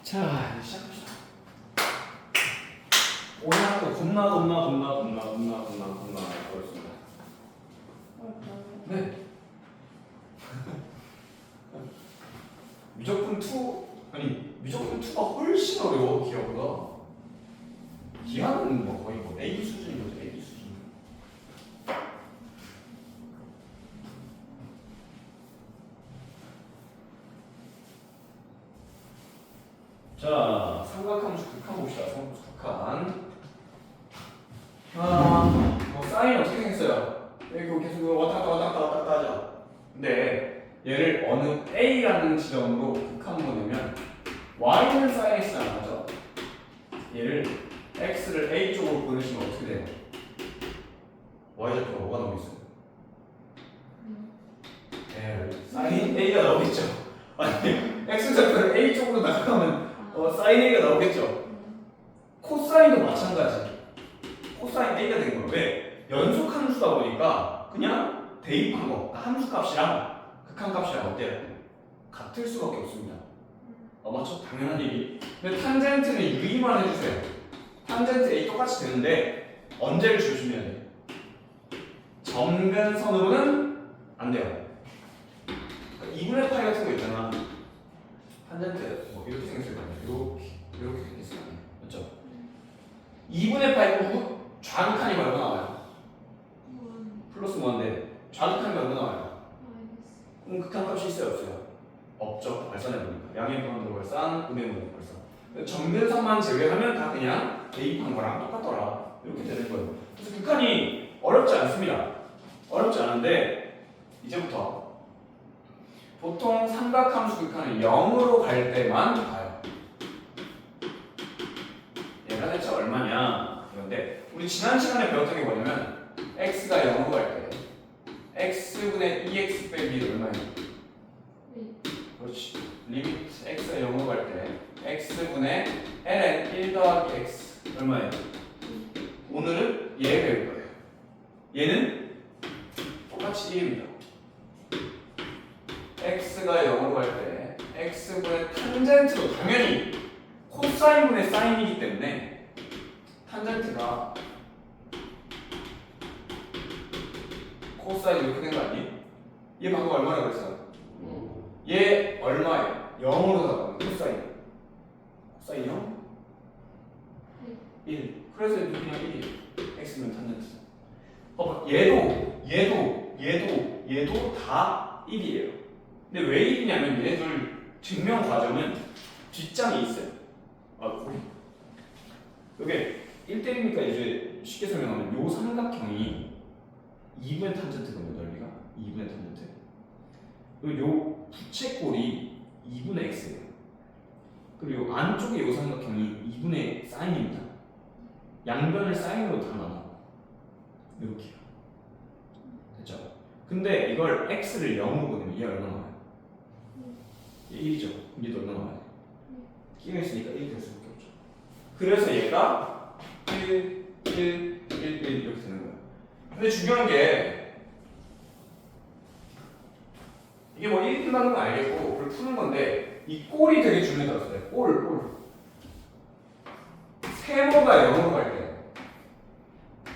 자, 이제 시작합시다. 오늘 학교 겁나 어렵습니다. 네. 미적분 2가 훨씬 어려워 기하보다. 기하는 뭐 거의 뭐 A 수준인 거죠, A 수준. 자, 삼각함수 극한 봅시다. 삼각함수 극한. 뭐 사인 어떻게 생겼어요? 여기 계속 왔다 갔다 하죠. 근데 얘를 어느 A라는 지점으로 극한 보내면 Y는 사인 X는 안 하죠. 얘를 X를 A 쪽으로 보내시면 어떻게 돼요? Y좌표가 뭐가 나오겠어요? 사인 A가 나오겠죠. 아니 X좌표를 A 쪽으로 나가면 사인 A가 나오겠죠. 코사인도 마찬가지. 코사인 A가 된 거예요. 왜? 연속 함수다 보니까 그냥 대입한 거, 함수값이랑 극한값이랑 어때요? 같을 수밖에 없습니다. 맞죠? 당연한 얘기. 근데 탄젠트는 유의만 해주세요. 탄젠트 A 똑같이 되는데 언제를 주시면 돼요? 점근선으로는 안 돼요. 그러니까 2분의 파이 같은 거 있잖아. 탄젠트 뭐 이렇게 생겼을 거 아니에요. 이렇게 생겼을 거 아니에요. 맞죠? 2분의 파이 좌극한이 얼마 나와요? 플러스 1인데 좌극한이 얼마 나와요? 그럼 극한값이 있어요 없어요? 없죠. 발산해보니까 양의 무한도 발산, 음의 무한도 발산. 점근선만 제외하면 다 그냥 대입한 거랑 똑같더라. 이렇게 되는 거예요. 그래서 극한이 어렵지 않습니다. 어렵지 않은데 이제부터 보통 삼각함수 극한은 0으로 갈 때만 봐요. 얘가 대체 얼마냐? 그런데 우리 지난 시간에 배웠던 게 뭐냐면 x가 0으로 갈 때 x분의 2x 빼기 얼마예요? 그렇지. 리미트 x가 0으로 갈 때 x분의 ln 1 더하기 x 얼마예요? 오늘은 얘 배울 거예요. 얘는 똑같이 1입니다. x가 0으로 갈 때 x분의 탄젠트로 당연히 코사인분의 사인이기 때문에 탄젠트가 코사인 이렇게 된 거 아니에요? 얘 방금 얼마라고 그랬어요? 얘 얼마예요? 0으로 나가면 코사인. 코사인 0? 1. 그래서 이렇게 그냥 1이에요. x면 탄젠트. 얘도 다 1이에요. 근데 왜 1이냐면 얘들 증명 과정은 뒷장이 있어요. 이게 1대1이니까 이제 쉽게 설명하면 요 삼각형이 2분의 탄젠트거든요. 넓이가 2분의 탄젠트. 그리고 요 부채꼴이 2분의 x예요. 그리고 안쪽에 요 삼각형이 2분의 사인입니다. 양변을 사인으로 다 나눠. 이렇게요. 됐죠? 근데 이걸 x를 0으로 보내면 얘 얼마 나와요? 얘 1이죠. 얘도 얼마 나와요? 끼가 있으니까 1이 될 수밖에 없죠. 그래서 얘가 1 이렇게 되는 거예요. 근데 중요한 게 이게 뭐 1 끝나는 건 알겠고 그걸 푸는 건데 이 꼴이 되게 중요하다고. 꼴. 세모가 0으로 갈 때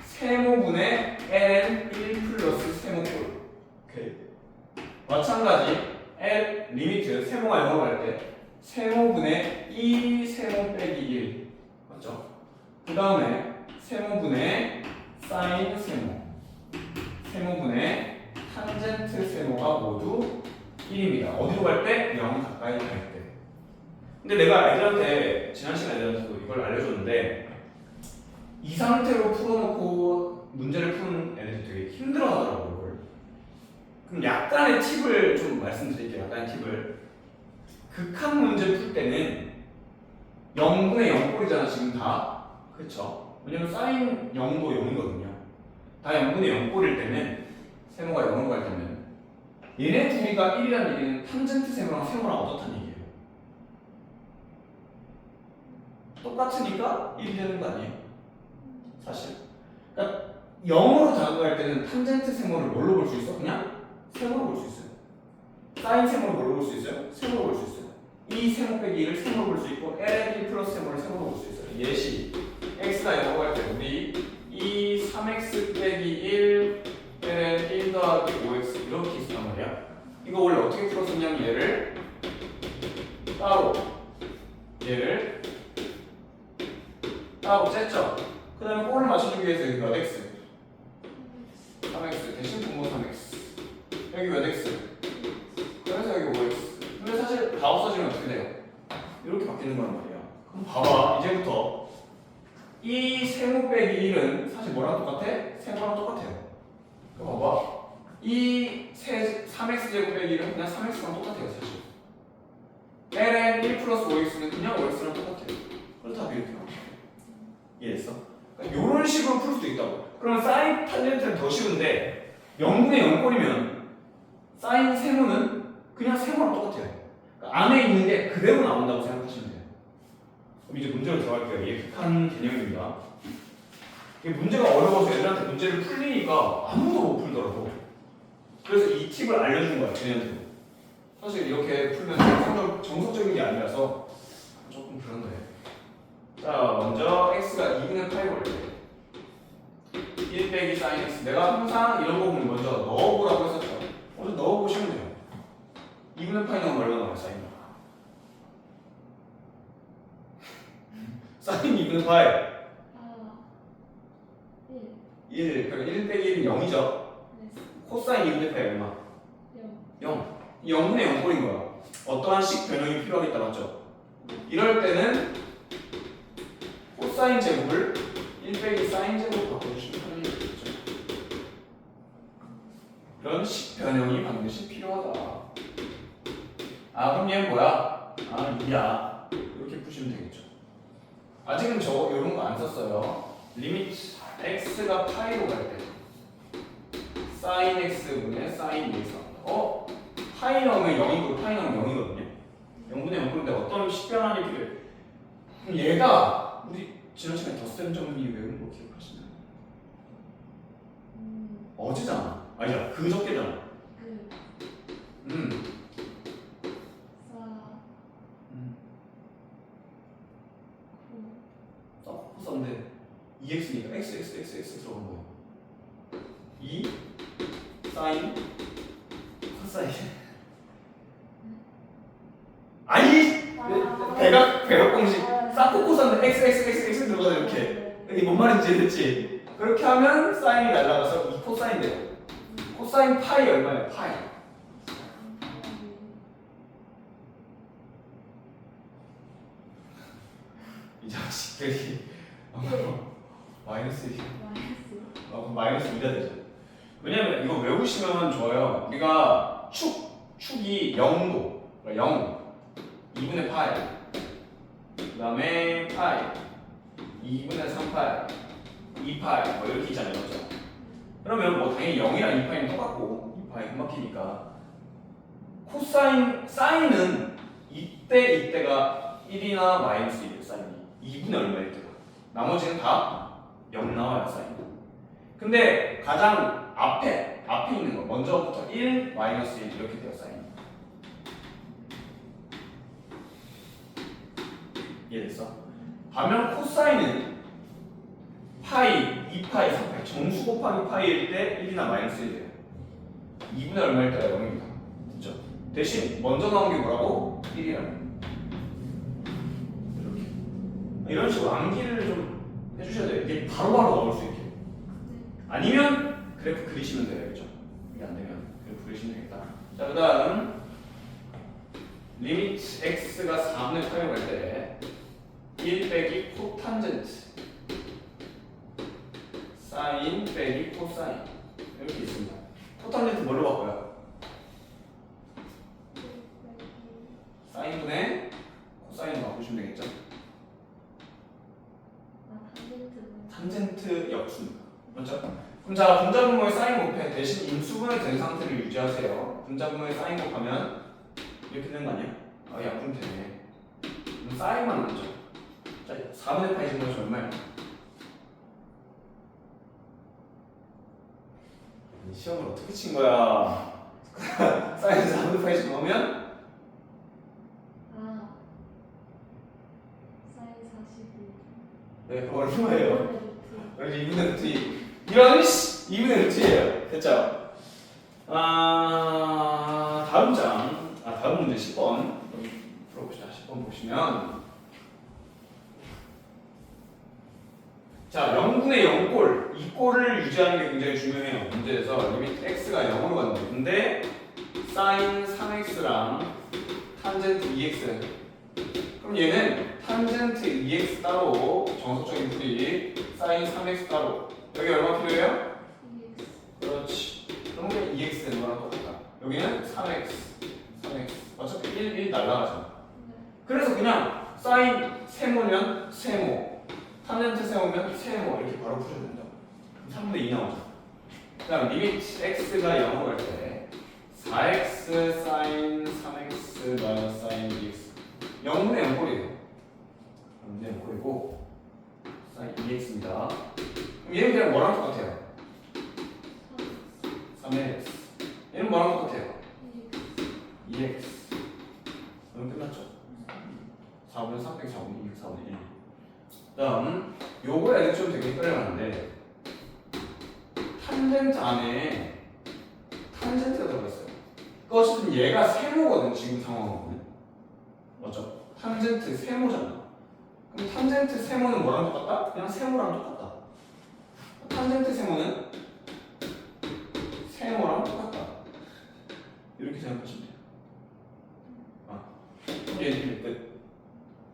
세모분의 ln 1 플러스 세모꼴. 오케이. 마찬가지 L 리미트 세모가 0으로 갈 때 세모분의 2 세모 빼기 1 맞죠? 그 다음에 세모분의 사인 세모 세모분의 탄젠트 세모가 모두 1입니다. 어디로 갈 때? 0 가까이 갈 때. 근데 내가 애들한테 지난 시간에 애들한테도 이걸 알려줬는데 이 상태로 풀어놓고 문제를 푸는 애들이 되게 힘들어하더라고요. 이걸. 그럼 약간의 팁을 좀 말씀드릴게요. 약간의 팁을. 극한 문제 풀 때는 0분의 0꼴이잖아 지금 다. 그렇죠? 왜냐면 사인 0도 0이거든요. 다 0분의 0꼴일 때는 세모가 0으로 갈 때는 얘네 둘이가 1이라는 얘기는 탄젠트 세모랑 세모랑 어떻다는 얘기예요? 똑같으니까 1이 되는 거 아니에요? 사실. 그러니까 0으로 다가갈 때는 탄젠트 세모를 뭘로 볼 수 있어? 그냥 세모로 볼 수 있어요. 사인 세모를 뭘로 볼 수 있어요? 세모로 볼 수 있어요. 이 세모 빼기 1을 세모로 볼 수 있고 ln 1 플러스 세모를 세모로 볼 수 있어요. 예시 x가 0으로 할 때 우리 이 3x 빼기 1 ln 1 더하기 5x 이렇게 있단 말이야. 이거 원래 어떻게 풀었었냐면 얘를 따로 쨌죠. 그 다음에 꼴을 맞춰주기 위해서 여기 몇 x 3x 대신 분모 3x 여기 몇 x 그래서 여기 5x. 근데 사실 다 없어지면 어떻게 돼요? 이렇게 바뀌는 거란 말이야. 그럼 봐봐 이제부터 이 세모 빼기 1은 사실 뭐랑 똑같아? 세모랑 똑같아요. 그럼 봐봐 이 3x 제곱 빼기 1은 그냥 3x랑 똑같아요 사실. ln 1 플러스 5x는 그냥 5x랑 똑같아요. 그렇다고 이렇게 나와. 이해했어? 그러니까 이런 식으로 풀 수도 있다고. 그럼 사인 탄젠트는 더 쉬운데 0분의 0꼴이면 사인 세모는 그냥 세모랑 똑같아요. 그러니까 안에 있는 게 그대로 나온다고 생각하시면 돼요. 그럼 이제 문제로 들어갈게요. 이게 극한 개념입니다. 이게 문제가 어려워서 애들한테 문제를 풀리니까 아무도 못 풀더라고. 그래서 이 팁을 알려준 거야, 걔네한테. 사실 이렇게 풀면 정석적인 게 아니라서 조금 그런 거예요. 자, 먼저 x가 2분의 8이 올 때 1 빼기 sin x. 내가 항상 이런 부분 먼저 넣어보라고 했었죠. 먼저 넣어보시면 돼요. 2분의 8이 넣으면 얼마 나와요, sin? sin 2분의 8 1. 그러니까 1 빼기 1은 0이죠. 코사인 2분의 8이 얼마? 0. 0분의 0꼴인 거야. 어떠한 식 변형이 필요하겠다, 맞죠? 이럴 때는 코사인 제곱을 1 빼기 사인 제곱 바꿔주시면 편리해지겠죠. 이런 식 변형이 반드시 필요하다. 아, 그럼 얘는 뭐야? 아, 2야. 이렇게 푸시면 되겠죠. 아직은 저 이런 거 안 썼어요. 리미트 x가 파이로 갈 때 사인 x분의 사인 2x. 파이 넣으면 0이고 파이 넣으면 0이거든요. 0분의 0인데 어떤 식변환이 필요해. 그럼 얘가 우리 지난 시간에 덧셈 정리 외운 거 기억하시나요? 어제잖아. 아니야, 그저께잖아. 썼는데 2x니까 x 들어간 거예요. 2 사인 코사인. 아니 대각 공식 사코 코사인데 x 들어가서 이렇게. 이게 뭔 말인지 이해됐지? 그렇게 하면 사인이 날라가서 2 코사인 돼요. 코사인 파이 얼마예요? 파이. 이 자식들이 마이너스 2. 마이너스 2가 되죠. 왜냐면 이거 외우시면 좋아요. 우리가 축이 0도 0 2분의 파이 그 다음에 파이 2분의 3파이 2파이 뭐 이렇게 있잖아요, 그렇죠? 그러면 뭐 당연히 0이랑 2파이는 똑같고 2파이 금막히니까 사인은 이때가 1이나 마이너스 1이에요. 사인이 2분의 얼마일 때가 나머지는 다 0 나와요, 사인. 근데 가장 앞에 있는 거 먼저부터 1 마이너스 1 이렇게 돼요, 사인. 이해됐어? 반면 코사인은 파이, 2파이, 3파이 정수 곱하기 파이일 때 1이나 마이너스 1이에요. 2분의 얼마일 때가 0입니다. 그렇죠? 대신 먼저 나온 게 뭐라고? 1이라는. 이렇게. 이런 식으로 암기를 좀 해주셔야 돼요. 이게 바로바로 넣을 수 있게. 아니면 그래프 그리시면 돼요. 그렇죠? 이게 안 되면 그래프 그리시면 되겠다. 자, 그 다음 리미트 x가 4분의 8로 갈 때 1 빼기 코탄젠트 사인 빼기 코사인 이렇게 있습니다. 코탄젠트 뭘로 바꿔요? 사인분의 코사인으로 바꾸시면 되겠죠? 탄젠트 역수입니다. 맞죠? 그럼 자, 분자분모의 사인 곱해 대신 인수분해 된 상태를 유지하세요. 분자분모의 사인 곱하면 이렇게 되는 거 아니야? 아, 약분 되네. 그럼 사인만 남죠. 자, 4분의 8 집어넣으면 얼마야? 시험을 어떻게 친 거야? 사인 4분의 8 집어넣으면? 네, 그거 얼마예요? 여기 2분의 루트 2. 이런 2분의 루트예요. 됐죠? 다음 장, 다음 문제 10번. 풀어봅시다. 10번 보시면. 자, 0분의 0꼴. 이 꼴을 유지하는 게 굉장히 중요해요. 문제에서 리미트 x가 0으로 갔는데. 근데 사인 3x랑 탄젠트 2x. 그럼 얘는 탄젠트 2x 따로, 정석적인 풀이 사인 3x 따로. 여기 얼마 필요해요? 그렇지. 그럼 그냥 2x는 거랑 똑같다. 여기는 3x. 어차피 1 날라가잖아. 그래서 그냥 사인 세모면 세모, 탄젠트 세모면 세모 이렇게 바로 풀어야 된다. 3분의 2 나오죠. 그 다음 리미트 x가 0으로 갈 때 4x 사인 3x 마이너스 사인 2x 0분의 0꼴이에요. 0분의 0꼴이고 사인 2x입니다. 그럼 얘는 그냥 뭐랑 똑같아요? 3x. 얘는 뭐랑 똑같아요? 2x. 그럼 끝났죠? 4분의 3 빼기 4분의 2, 4분의 1. 다음 요거 애들 좀 되게 헷갈려하는데 탄젠트 안에 탄젠트가 들어갔어요. 그것은 얘가 세모거든. 지금 상황은 맞죠? 탄젠트 세모잖아. 그럼 탄젠트 세모는 뭐랑 똑같다? 그냥 세모랑 똑같다. 탄젠트 세모는 세모랑 똑같다. 이렇게 생각하시면 돼요. 그럼 얘는 끝.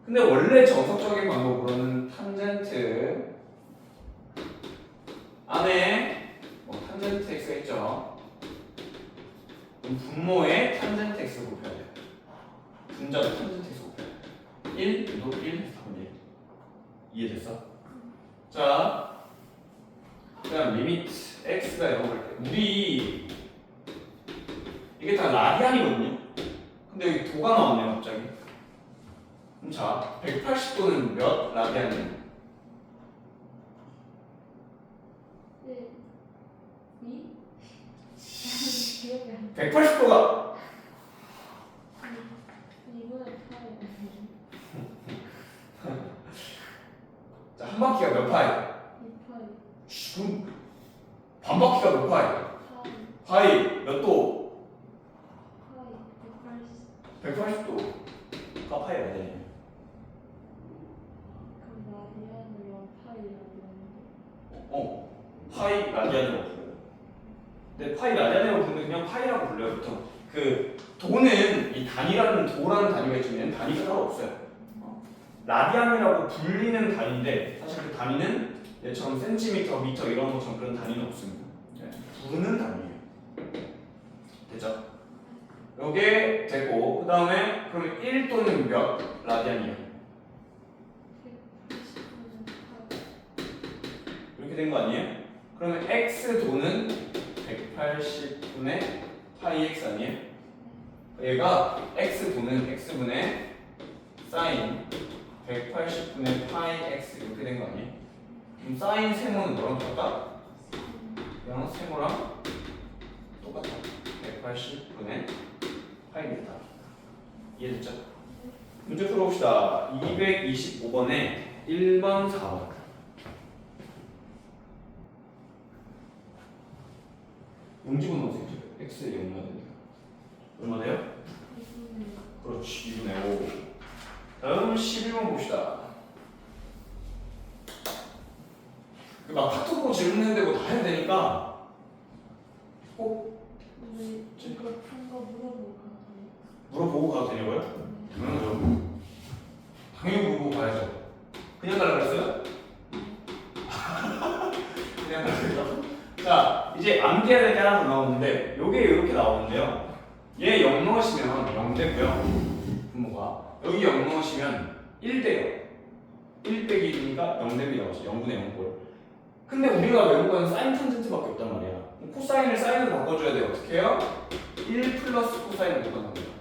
근데 원래 정석적인 방법으로는 탄젠트 안에 탄젠트 x가 있죠. 그럼 분모에 탄젠트 x를 곱해야 돼요. 분자도 탄젠트 x 곱해야 돼요. 1, 도 1, 4분의 1. 이해됐어? 자, 그다음 리미트 x가 0을 할 때 우리 이게 다 라디안이거든요. 근데 여기 도가 나왔네요 갑자기. 그럼 자, 180도는 몇 라디안이에요? 180도가 자, 한 바퀴가 몇 파이? 2파이. 그럼 반 바퀴가 몇 파이? 파이 몇 도? 180도가 파이가 되네. 파이 라디안이라고 불러요. 근데 파이 라디안이라고 부르면 그냥 파이라고 불러요. 보통 그 도는 이 단위라는 도라는 단위가 있지만 단위가 따로 없어요. 라디안이라고 불리는 단위인데 사실 그 단위는 얘처럼 센티미터, 미터 이런 것처럼 그런 단위는 없습니다. 부르는 단위예요. 됐죠? 요게 됐고 그 다음에 그러면 1도는 몇 라디안이에요? 이렇게 된 거 아니에요? 그러면 x도는 180분의 파이 x 아니에요? 얘가 x도는 x분의 사인 180분의 파이 x 이렇게 된 거 아니에요? 그럼 사인 세모는 뭐랑 똑같다? 그냥 세모랑 똑같아. 180분의 파이입니다. 이해됐죠? 문제 풀어봅시다. 225번에 1번, 4번. 용지분 넣으세요. x에 0이 되니까. 얼마 돼요? 그렇지, 2분의 5. 다음 11번 봅시다. 막 카톡으로 질문했는데 뭐 다 해야 되니까 꼭 물어보고 가도 되냐고요? 당연하죠. 당연히 물어보고 가야죠. 그냥 가려고 했어요? 그냥 가려고 했어? 자, 이제 암기해야 될 게 하나 더 나오는데 요게 이렇게 나오는데요. 얘 0 넣으시면 0 되고요. 분모가 여기 0 넣으시면 1 돼요. 1 빼기 1이니까 0 됩니다. 0분의 0꼴. 근데 우리가 외운 건 사인 탄젠트밖에 없단 말이야. 코사인을 사인으로 바꿔줘야 돼요. 어떻게 해요? 1 플러스 코사인을 바꿔줍니다.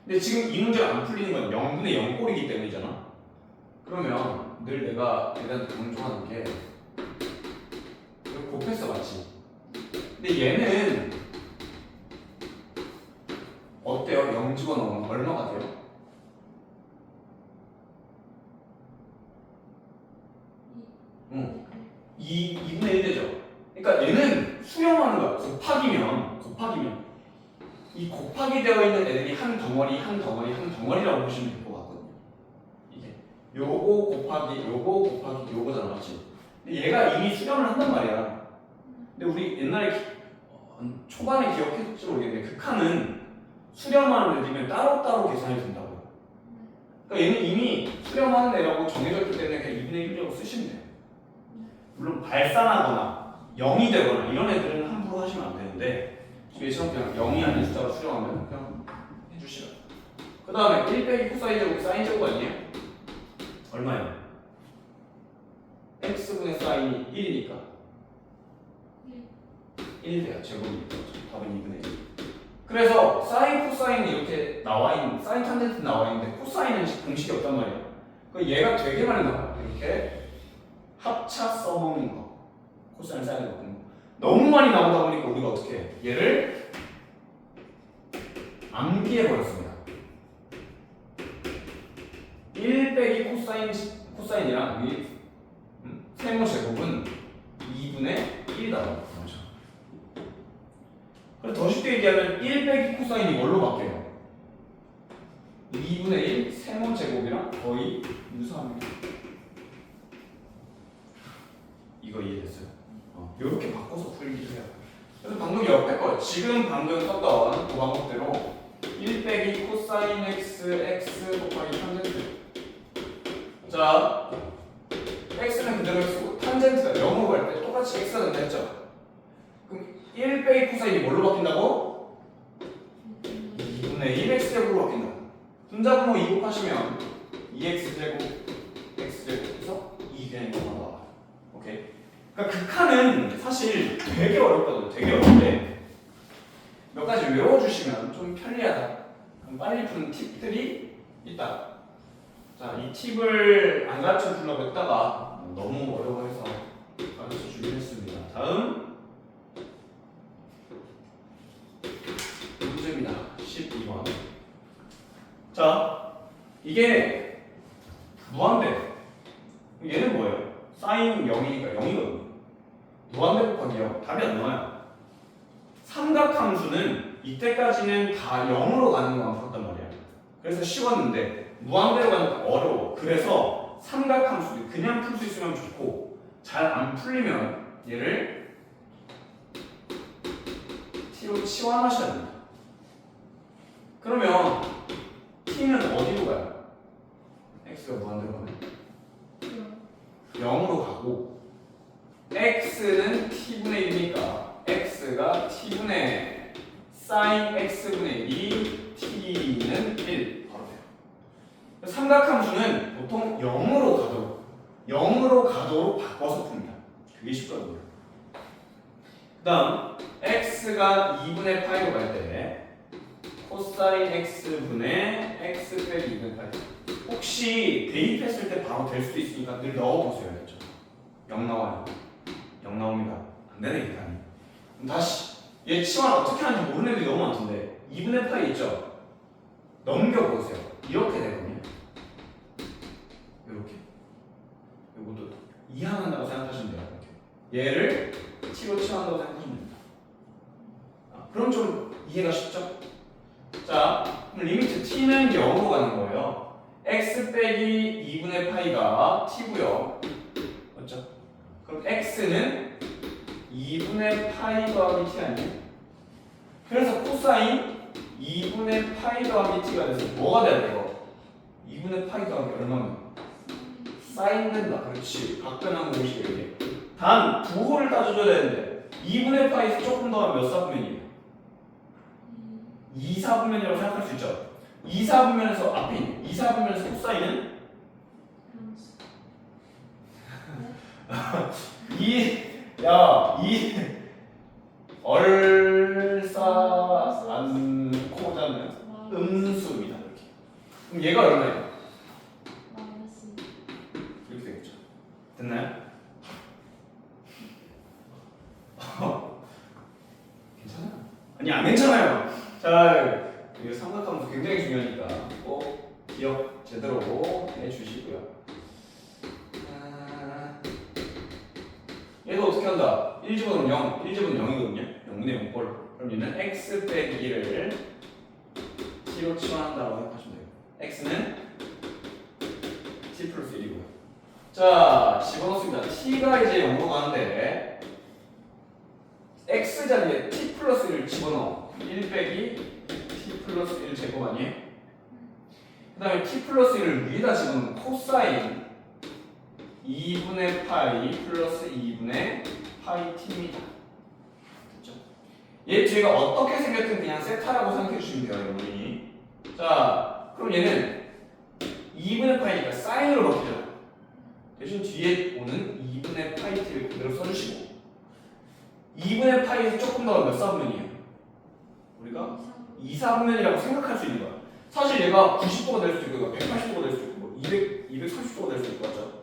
근데 지금 이 문제가 안 풀리는 건 0분의 0꼴이기 때문이잖아. 그러면 늘 내가 얘한테 강조하는 게 이거 곱했어, 맞지? 근데 얘는 어때요? 0 집어넣으면 얼마가 돼요? 2분의 1 되죠. 그러니까 얘는 수렴하는 거야. 곱하기면 이 곱하기 되어 있는 애들이 한 덩어리 한 덩어리 한 덩어리라고 보시면 될 것 같거든요. 이게 요거 곱하기 요거잖아, 맞지? 근데 얘가 이미 수렴을 한단 말이야. 근데 우리 옛날에 초반에 기억했을지 모르겠는데 극한은 수렴하는 애들이면 따로따로 계산이 된다고요. 그러니까 얘는 이미 수렴하는 애라고 정해져 있기 때문에 그냥 2분의 1이라고 쓰시면 돼요. 물론 발산하거나 0이 되거나 이런 애들은 함부로 하시면 안 되는데 얘처럼 그냥 0이 아닌 숫자로 수렴하면 그냥 해주시면. 그 다음에 1 빼기 코사인 제곱 사인 제곱 아니에요? 얼마예요? x분의 사인이 1이니까 1 돼요. 제곱이니까 답은 2분의 1. 그래서 사인 코사인이 이렇게 나와있는 사인 탄젠트 나와있는데 코사인은 공식이 없단 말이에요. 그 얘가 되게 많이 나와요. 이렇게 합차 써먹는 거 코사인 사인 넣는 거 너무 많이 나오다 보니까 우리가 어떻게 해? 얘를 암기해버렸습니다. 1 빼기 코사인이랑 이 세모 제곱은 2분의 1이 나와요. 그래서 더 쉽게 얘기하면 1 빼기 코사인이 뭘로 바뀌어요? 2분의 1 세모 제곱이랑 거의 유사합니다. 이거 이해됐어요? 이렇게 바꿔서 풀기도 해요. 그래서 방금 옆에 거 지금 방금 썼던 그 방법대로 1 빼기 코사인 x 곱하기 탄젠트. 자, x는 그대로 쓰고 탄젠트가 0으로 갈 때 똑같이 x가 된다 했죠? 그럼 1 빼기 코사인이 뭘로 바뀐다고? 2분의 1 x제곱으로 바뀐다. 분자분모 2 곱하시면 2x제곱 x제곱에서 2그냥 이거 나와. 오케이? 그러니까 극한은 사실 되게 어렵거든요. 되게 어려운데 몇 가지 외워주시면 좀 편리하다. 그럼 빨리 푸는 팁들이 있다. 자, 이 팁을 안 가르쳐 주려고 했다가 너무 어려워해서 가르쳐 주긴 했습니다. 다음 문제입니다. 12번. 자, 이게 무한대. 얘는 뭐예요? 사인 0이니까 0이거든요. 무한대 곱하기 0. 답이 안 나와요. 삼각함수는 이때까지는 다 0으로 가는 것만 풀었단 말이야. 그래서 쉬웠는데 무한대로 가니까 어려워. 그래서 삼각함수를 그냥 풀 수 있으면 좋고 잘 안 풀리면 얘를 t로 치환하셔야 됩니다. 그러면 t는 어디로 가요? x가 무한대로 가면 0으로 가고 x는 t분의 1이니까 x가 t분의 sin x분의 1이 t는 1 바로 돼요. 삼각함수는 보통 0으로 가도록 바꿔서 풉니다. 그게 쉽더라고요. 그 다음 x가 2분의 파이로 갈 때 코사인 x분의 x 빼기 2분의 파이. 혹시 대입했을 때 바로 될 수도 있으니까 늘 넣어보세요. 그렇죠? 0 나와요. 0 나옵니다. 안 되네, 계산이. 그럼 다시 얘 치환 어떻게 하는지 모르는 애들이 너무 많던데 2분의 파이 있죠? 넘겨보세요. 이렇게 되거든요. 이렇게. 이것도 이항한다고 생각하시면 돼요. 이렇게. 얘를 t로 치환한다고 생각하시면 됩니다. 그럼 좀 이해가 쉽죠? 자, 그럼 리미트 t는 0으로 가는 거예요. x 빼기 2분의 파이가 t고요. 맞죠? 그럼 x는 2분의 파이 더하기 t 아니에요? 그래서 코사인 2분의 파이 더하기 t가 돼서 뭐가 돼야 돼요? 2분의 파이 더하기 얼마면? 사인 된다. 그렇지. 각변한 공식 이렇게. 단 부호를 따져줘야 되는데 2분의 파이에서 조금 더 하면 몇 사분면이에요? 2사분면이라고 생각할 수 있죠. 2사분면에서 앞에 있는 2사분면에서 코사인은 이 얼싸 않고자는 음수입니다. 이렇게. 그럼 얘가 얼마예요? 이렇게 되겠죠. 됐나요? 괜찮아요? 아니 안 괜찮아요. 자, 이거 삼각함수 굉장히 중요하니까 꼭 기억 제대로 해주시고요. 한다? 1 집어넣으면 0, 1 집어넣으면 0이거든요. 0분의 0꼴. 그럼 얘는 x 빼기 1을 t로 치환한다고 생각하시면 돼요. x는 t 플러스 1이고요. 자, 집어넣습니다. t가 이제 0으로 가는데 x 자리에 t 플러스 1을 집어넣어. 1 빼기 t 플러스 1 제곱 아니에요? 그 다음에 t 플러스 1을 위에다 집어넣으면 코사인 2분의 파이 플러스 2분의 파이 t입니다. 됐죠? 얘 뒤에가 어떻게 생겼든 그냥 세타라고 생각해 주시면 돼요, 여러분이. 자, 그럼 얘는 2분의 파이니까 사인으로 바뀌죠. 대신 뒤에 오는 2분의 파이 t를 그대로 써주시고 2분의 파이에서 조금 더 몇 사분면이에요? 우리가 2, 4분면이라고 생각할 수 있는 거야. 사실 얘가 90도가 될 수도 있고 180도가 될 수도 있고 뭐 230도가 될 수도 있고 맞죠?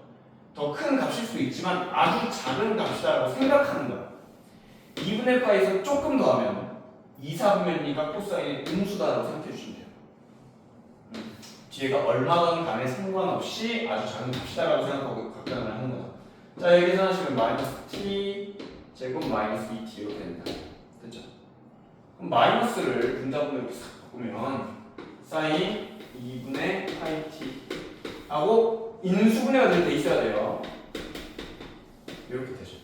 더 큰 값일 수도 있지만 아주 작은 값이다라고 생각하는 거야. 2분의 파이에서 조금 더 하면 2, 4분면이니까 코사인의 음수다라고 생각해 주시면 돼요. 뒤에가 얼마든 간에 상관없이 아주 작은 값이다라고 생각하고 각각을 하는 거죠. 자, 여기 계산하시면 마이너스 t 제곱 마이너스 2t 이렇게 됩니다. 됐죠? 그럼 마이너스를 분자분으로 이렇게 싹 바꾸면 사인 2분의 파이 t 하고 인수분해가 될 때 있어야 돼요. 이렇게 되죠.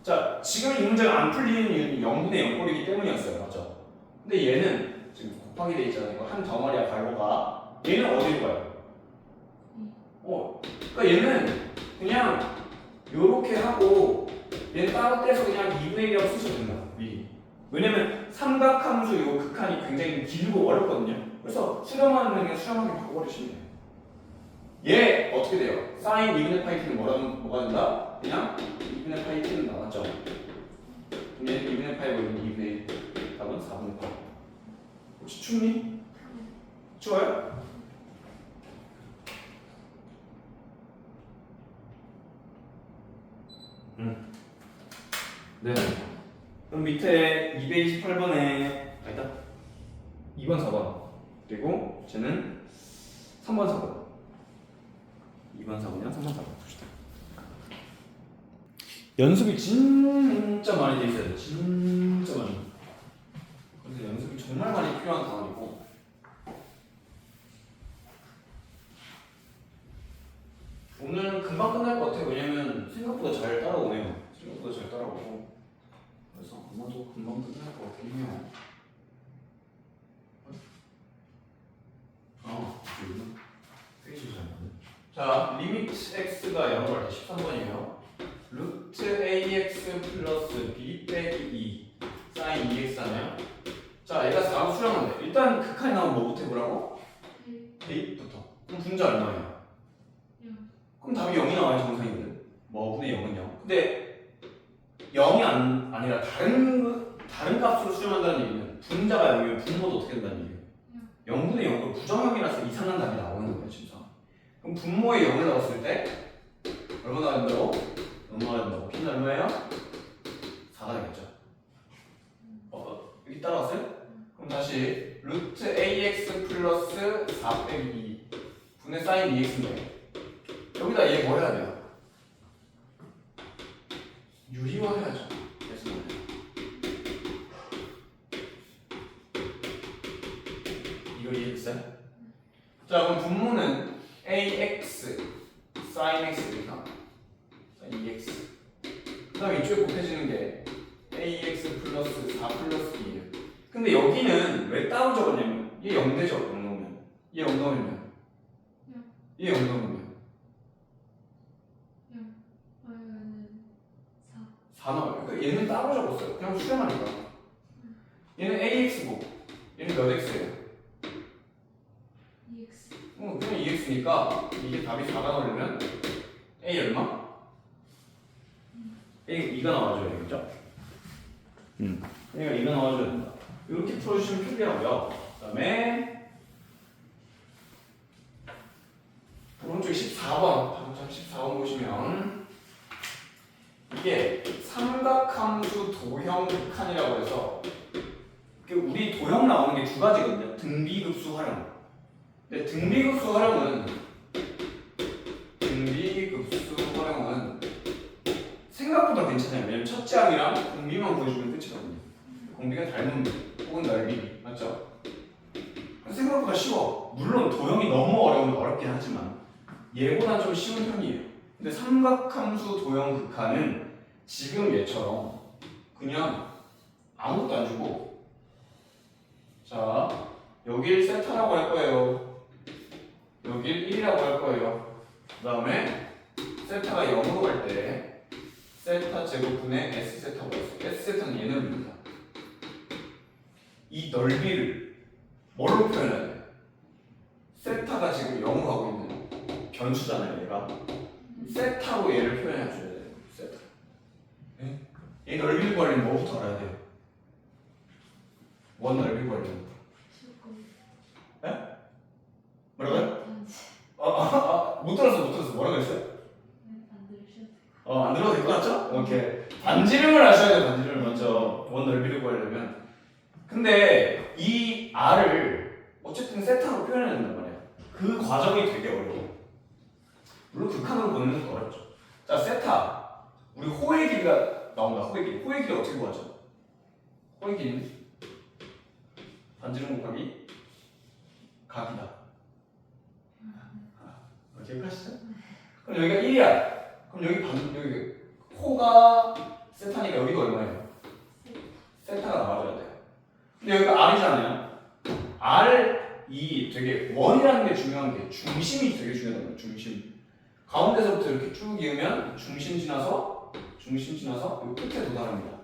자, 지금 이 문제가 안 풀리는 이유는 0분의 0꼴이기 때문이었어요. 맞죠? 근데 얘는 지금 곱하기 돼 있잖아요. 이거 한 덩어리야 발로가. 얘는 어디로 가요? 그러니까 얘는 그냥 요렇게 하고 얘는 따로 떼서 그냥 2분의 1이라고 쓰셔도 된다. 미리. 왜냐면 삼각함수 요 극한이 굉장히 길고 어렵거든요. 그래서 수렴하는 그냥 수렴하게 바꿔버리시면 돼요. 얘 어떻게 돼요? 사인 2분의 파이 t는 뭐가 된다? 그냥 2분의 파이 t는 나왔죠? 그럼 얘는 2분의 파이 보이면 2분의 1 답은 4분의 8 혹시 춥니? 추워요? 네. 그럼 밑에 228번에 아니다 2번 4번 그리고 쟤는 3번 4번 2번 4번이랑 3번 4번 봅시다. 연습이 진짜 많이 돼 있어야 돼. 진짜 많이. 그래서 연습이 정말 많이 필요한 단어이고 오늘은 금방 끝날 것 같아요. 왜냐면 생각보다 잘 따라오네요. 생각보다 잘 따라오고 그래서 아마도 금방 끝날 것 같긴 해요. 여기는 페이지 잘 맞네. 자, 리미트 x가 0으로 할 때 13번이에요. 루트 ax 플러스 b 빼기 2 사인 2x 하면 자, 얘가 4로 수렴한대. 일단 극한이 나오면 뭐부터 해보라고? 대입부터. 그럼 분자 얼마예요? 그럼 답이 0이 나와야 정상이거든. 뭐 분의 0은 0. 근데 0이 아니라 다른 값으로 수렴한다는 얘기는 분자가 0이면 분모도 어떻게 된다는 얘기예요? 0분의 0은 부정형이라서 이상한 답이 나오는 거예요, 진짜. 그럼 분모에 0을 넣었을 때 얼마나 된다고? 얼마나 된다고? P는 얼마예요? 4가 되겠죠. 여기 따라왔어요? 그럼 다시 루트 ax 플러스 4 빼기 2 분의 사인 2x인데 여기다 얘 뭐 해야 돼요? 유리화해야죠. 이거 이해됐어요? 자, 그럼 분모는 ax sin x니까 sin 2x 그 다음에 이쪽에 곱해지는 게 ax 플러스 4 플러스 2예요. 근데 여기는 왜 따로 적었냐면 얘 0되죠? 0 넣으면 얘 0 넣으면 얘 0 넣으면 4 나와요. 그러니까 얘는 따로 적었어요. 그냥 수렴하니까. 얘는 AX고 얘는 몇 X예요? 2X. 그냥 2X니까 이게 답이 4가 나오려면 A 얼마? A 2가 나와줘야 되겠죠? A가 2가 나와줘야 된다. 이렇게 풀어주시면 편리하고요. 그 다음에 오른쪽 14번 다음 14번 보시면 이게 삼각함수 도형 극한이라고 해서 우리 도형 나오는 게 두 가지거든요. 등비급수 활용. 근데 등비급수 활용은 생각보다 괜찮아요. 꼭지항이랑 공비만 구해주면 끝이거든요. 공비가 닮은 혹은 넓이 맞죠? 생각보다 쉬워. 물론 도형이 너무 어려우면 어렵긴 하지만 얘보다 좀 쉬운 편이에요. 근데 삼각함수 도형 극한은 지금 얘처럼 그냥 아무것도 안 주고 자 여길 세타라고 할 거예요. 여길 1이라고 할 거예요. 그 다음에 세타가 0으로 갈 때 세타 제곱분의 S 세타가 있어요. S 세타는 얘 넓이입니다. 이 넓이를 뭘로 표현해야 돼요? 세타가 지금 0으로 가고 있는 변수잖아요. 얘가 세타로 얘를 표현해 줘야 돼요. 세타. 네? 이 넓이 구하려면 뭐부터 알아야 돼요? 원 넓이 구하려면 네? 뭐라고요? 못 들었어. 뭐라고 했어요? 안 들어도 될 것 같죠? 오케이. 반지름을 아셔야 돼요. 반지름을 먼저 원 넓이를 구하려면. 근데 이 R을 어쨌든 세타로 표현해야 된단 말이야. 그 과정이 되게 어려워. 물론 극한으로 보는 것도 어렵죠. 자, 세타. 우리 호의 길이가 나온다. 호의 길이. 호의 길이 어떻게 구하죠? 호의 길이는 반지름 곱하기 각이다. 기억하시죠? 그럼 여기가 1이야. 그럼 여기 호가 세타니까 여기가 얼마예요? 세타가 나와줘야 돼요. 근데 여기가 R이잖아요. R이 되게 원이라는 게 중요한 게 중심이 되게 중요하단 말이에요. 중심. 가운데서부터 이렇게 쭉 이으면 중심 지나서 이 끝에 도달합니다.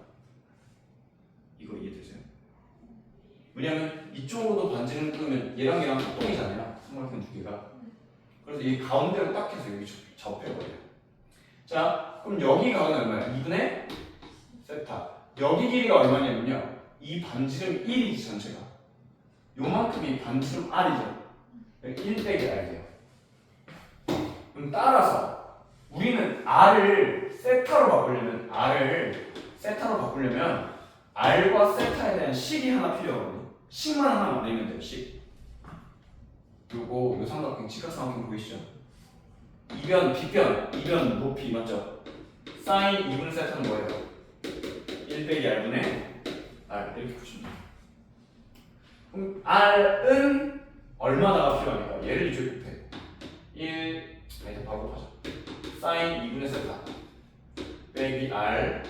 이거 이해되세요? 왜냐면 이쪽으로도 반지름 끄면 얘랑 합동이잖아요. 삼각형 두 개가. 그래서 이 가운데로 딱 해서 여기 접해버려요. 자, 그럼 여기 각은 얼마야? 2분의 세타. 여기 길이가 얼마냐면요. 이 반지름 1이지 전체가. 요만큼이 반지름 R이죠. 1 빼기 R이에요. 그럼 따라서 우리는 R을 세타로 바꾸려면 R과 세타에 대한 식이 하나 필요하거든요. 식만 하나 내면 돼요. 식. 요거 요 삼각형 직각삼각형 보이시죠? 이변 높이 맞죠? 사인 2분의 세타는 뭐예요? 1 빼기 R분의 R 이렇게 보시면 돼요. 그럼 R은 얼마나가 필요하니까 얘를 이쪽에 곱해 1 이제 바로 하자. 사인 2분의 세타 빼기 R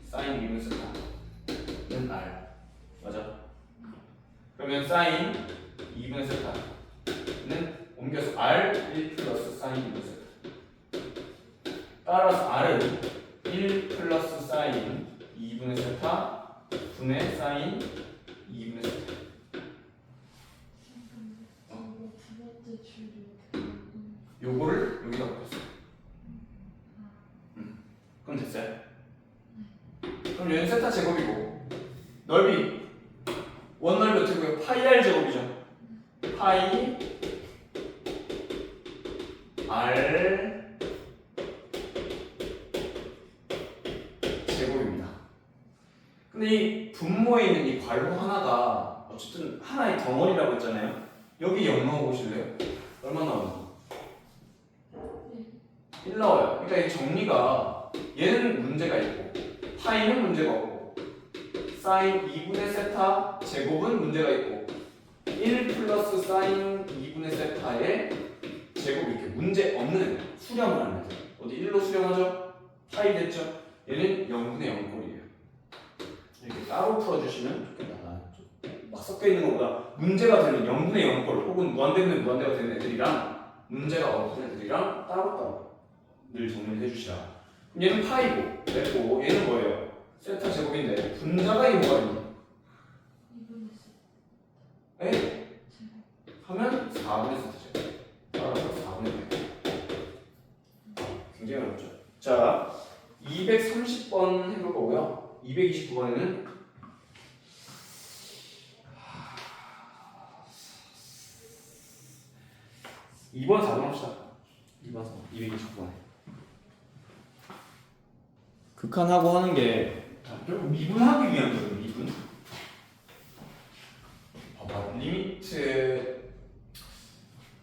사인 2분의 세타는 R 맞아? 그러면 사인 2분의 세타는 옮겨서 R 1 플러스 사인 2분의 세타. 따라서 R은 1 플러스 사인 2분의 세타 분의 사인 2분의 세타. 요거를 여기다 곱했어. 그럼 됐어요? 그럼 얘는 세타 제곱이고 넓이 원 넓이 어떻게 보여? 파이 R 제곱이죠. 파이 R 제곱입니다. 근데 이 분모에 있는 이 괄호 하나가 어쨌든 하나의 덩어리라고 했잖아요. 여기 0 넣어보실래요? 얼마 나오나? 1 나와요. 그러니까 이 정리가 얘는 문제가 있고 파이는 문제가 없고 사인 2분의 세타 제곱은 문제가 있고 1 플러스 사인 2분의 세타의 제곱 이렇게 문제 없는 수렴을 하면 돼요. 어디 1로 수렴하죠? 파이 됐죠? 얘는 0분의 0꼴이에요. 이렇게 따로 풀어주시면 좋겠다. 막 섞여 있는 것보다 문제가 되는 0분의 0꼴 혹은 무한대면 무한대가 되는 애들이랑 문제가 없는 애들이랑 따로따로 늘 정리를 해주시라. 그럼 얘는 파이고 됐고 얘는 뭐예요? 세타 제곱인데 분자가 이 뭐가 있니? 에? 하면 4분의 세타 제곱. 따라서 4분의 100. 굉장히 어렵죠. 자, 230번 해볼 거고요. 229번에는 2번 4번 합시다. 2번 4번 229번에 극한하고 하는 게 결국 미분하기 위한 거예요. 미분. 봐봐. 리미트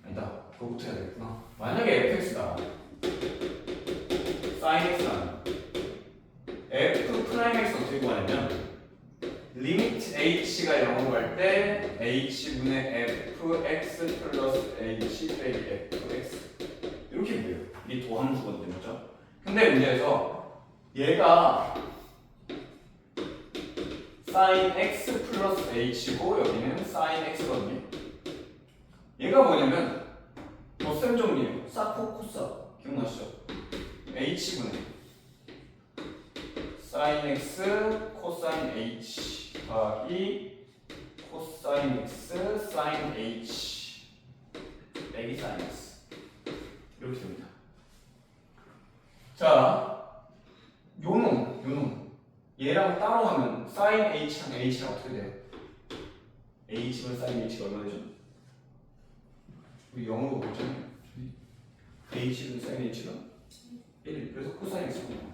아니다. 그거부터 해야 되겠구나. 만약에 fx가 sin x라면 f 프라임 h가 0으로 갈 때 h분의 fx 플러스 h 빼기 fx 이렇게 돼요. 이 도함수거든요, 그렇죠? 근데 문제에서 얘가 sin x 플러스 h고 여기는 sin x거든요. 얘가 뭐냐면 덧셈 정리예요. 사코 코사 기억나시죠? h분의 sin x 코사인 h 더하기 코사인 x sin h 빼기 sin x 이렇게 됩니다. 자, 요놈 얘랑 따로 하면 sin h랑 h랑 어떻게 돼요? h분 sin h가 얼마 되죠? 우리 0으로 보잖아요. h분 sin h가 1. 그래서 코사인 x가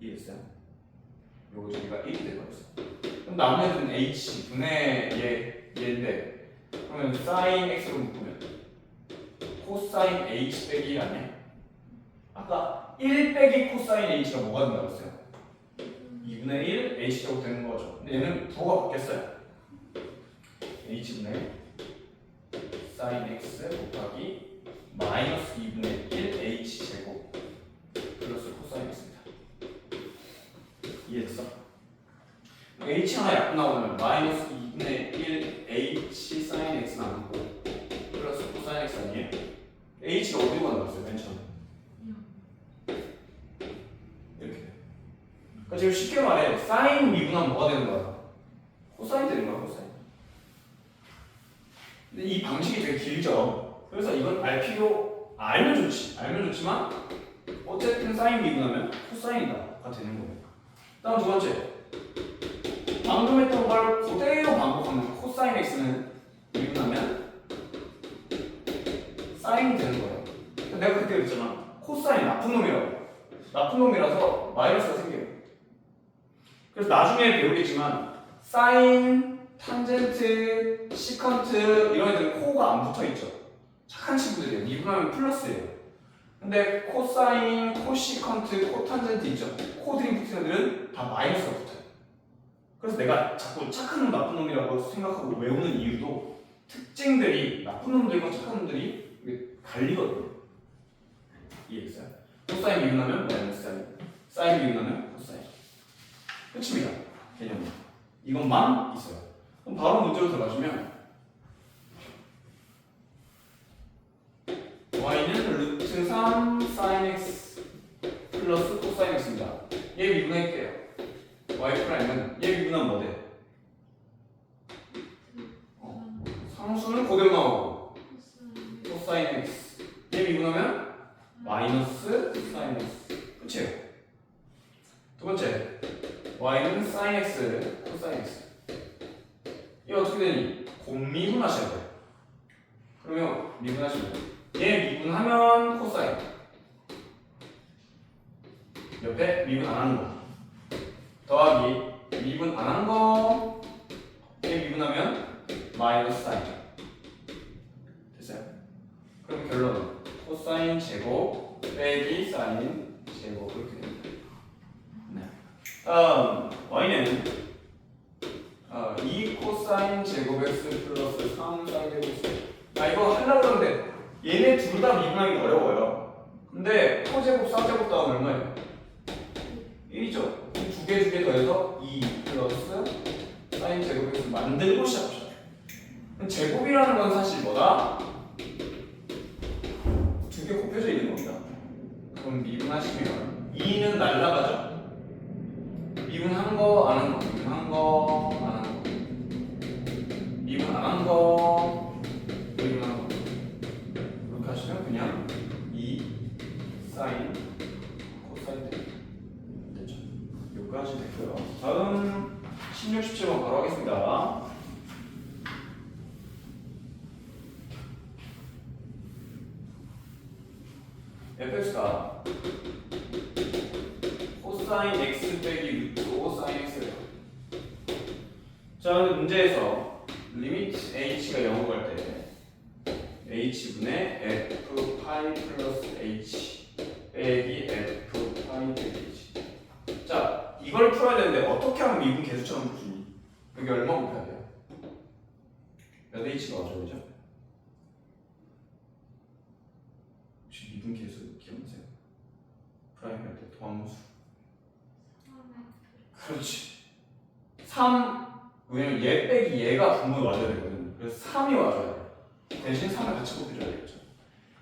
이해했어요? 요거 저기가 1이 돼버렸어. 그럼 나머지는 h분의 얘인데 그러면 sin x로 묶으면 코사인 h 빼기 1 아니야? 아까 1 빼기 코사인 h가 뭐가 된다고 했어요? 2분의 1 h제곱 되는 거죠. 근데 얘는 부호가 바뀌었어요. h분의 sin x 곱하기 마이너스 2분의 1 h제곱 플러스 코사인 x입니다. 이해했어? h 하나 약분 나오면 마이너스 2분의 1 h sin x 남고 플러스 코사인 x 아니에요? h가 어디로 간다고 맨 처음에? 이렇게 돼. 그러니까 지금 쉽게 말해 사인 미분하면 뭐가 되는 거야? 코사인 되는 거야, 코사인. 근데 이 방식이 되게 길죠. 그래서 이건 알면 좋지만 어쨌든 사인 미분하면 코사인이다가 되는 거예요. 다음 두 번째, 방금 했던 걸 그대로 반복하면 코사인 x는 미분하면 사인이 되는 거예요. 내가 그때 그랬잖아. 코사인 나쁜 놈이라고. 나쁜 놈이라서 마이너스가 생겨요. 그래서 나중에 배우겠지만 사인, 탄젠트, 시컨트 이런 애들은 코가 안 붙어 있죠. 착한 친구들이에요. 미분하면 플러스예요. 근데 코사인, 코시컨트, 코탄젠트 있죠. 코들이 붙은 애들은 다 마이너스가 붙어요. 그래서 내가 자꾸 착한 놈, 나쁜 놈이라고 생각하고 외우는 이유도 특징들이 나쁜 놈들과 착한 놈들이 갈리거든요. 이해했어요? 코사인 미분하면 마이너스 사인, 사인 미분하면 코사인. 끝입니다. 개념이. 이것만 있어요. 그럼 바로 문제로 들어가시면 y는 루트 3 sin x 플러스 코사인 x입니다. 얘 미분할게요. y 프라임은 얘 미분하면 뭐 돼? 상수는 그대로 나오고 코사인 x 얘 미분하면 마이너스 sin x 끝이에요. 두 번째 y는 sin x 코사인 x 이거 어떻게 되니? 곱미분하셔야 돼요. 그러면 미분하시면 돼요. 얘 미분하면 코사인 옆에 미분 안 하는 거 더하기 미분 안 한 거 얘 미분하면 마이너스 사인 됐어요? 그럼 결론은 코사인 제곱 빼기 사인 제곱 그렇게 됩니다. 네. y는 2 코사인 제곱 x 플러스 3 사인 제곱 x 이거 하려고 하는데 얘네 둘 다 미분하기 어려워요. 근데 코제곱, 사제곱 다음 얼마예요? 1이죠. 두 개 더해서 2 플러스 사인 제곱 x 만들고 시작합시다. 제곱이라는 건 사실 뭐다? 두 개 곱해져 있는 겁니다. 그럼 미분하시면 2는 날라가죠? 미분한 거, 안 한 거, 미분한 거, 안 한 거, 미분 안 한 거, 미분한 거. 이렇게 하시면 그냥 2 사인 코사인 됐죠? 여기까지 됐고요. 다음 16, 17번 바로 하겠습니다. fx가 코사인 x 빼기 루트 5 사인 x래요. 자, 문제에서 리미트 h가 0으로 갈 때 h분의 f 파이 플러스 h 빼기 f 파이 빼기 h. 자, 이걸 풀어야 되는데 어떻게 하면 미분 계수처럼 풀 수 있니? 여기 얼마 구하셔야 되죠? 혹시 미분계수 기억나세요? 프라임 할 때 도함수. 그렇지. 3 왜냐면 얘 빼기 얘가 분모에 와줘야 되거든. 그래서 3이 와줘야 돼. 대신 3을 같이 곱해줘야 되겠죠.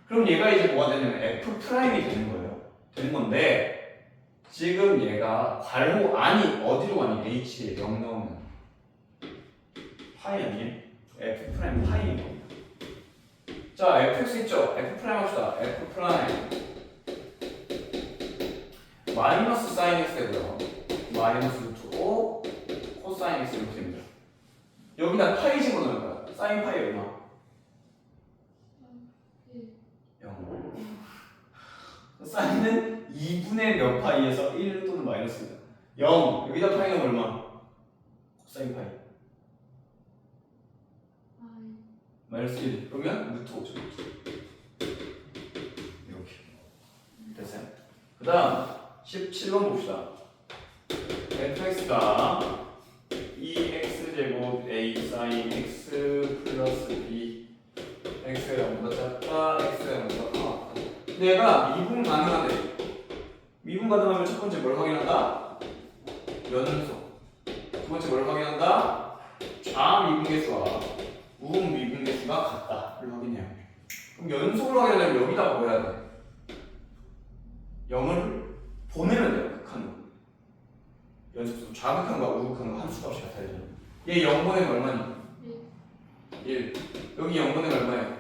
그럼 얘가 이제 뭐가 되냐면 F 프라임이 되는 거예요. 되는 건데 지금 얘가 괄호 안이 어디로 가니? H에 0 넣으면 파이 아니에요? F 프라임 파이인 겁니다. 자, fx 있죠? F 프라임 합시다. F 프라임 마이너스 사인 x 되고요. 마이너스 루트 5 코사인 x 이렇게 됩니다. 여기다 파이 집어넣을 거야. 사인 파이 얼마? 0. 사인은 2분의 몇 파이에서 1 또는 마이너스입니다. 0. 여기다 파이는 얼마? 코사인 파이. 마이너스 1. 그러면 루트 5죠. 이렇게. 됐어요? 그 다음 17번 봅시다. fx가 2x제곱 a sin x 플러스 b x가 0보다 작다 x가 0보다 커. 근데 얘가 미분 가능하대. 미분 가능하면 첫 번째 뭘 확인한다? 연속. 두 번째 뭘 확인한다? 좌미분계수와 우미분계수가 같다를 확인해요. 그럼 연속을 확인하려면 여기다 뭐 해야 돼? 0을 보내면 돼요. 극한으로. 연속수 좌극한과 우극한과 함수값이 같아야 되잖아. 얘 0 보내면 얼마니? 1. 여기 0 보내면 얼마예요?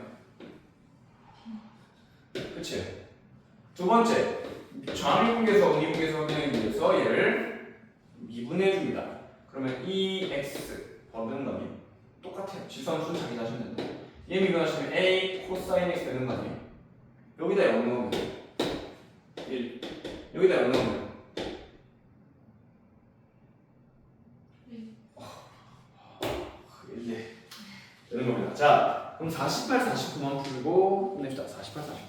그치? 두 번째, 좌미분계수와 우미분계수 확인하기 위해서 얘를 미분해 줍니다. 그러면 2x 버는 거니 똑같아요. 지수함수는 자기 하시면 된다. 얘 미분하시면 a 코사인 x 되는 거 아니에요? 여기다 0 넣으면 1. 여기다 0 넣으면 이게 되는 겁니다. 자, 그럼 48, 49만 풀고 끝냅시다. 48, 49.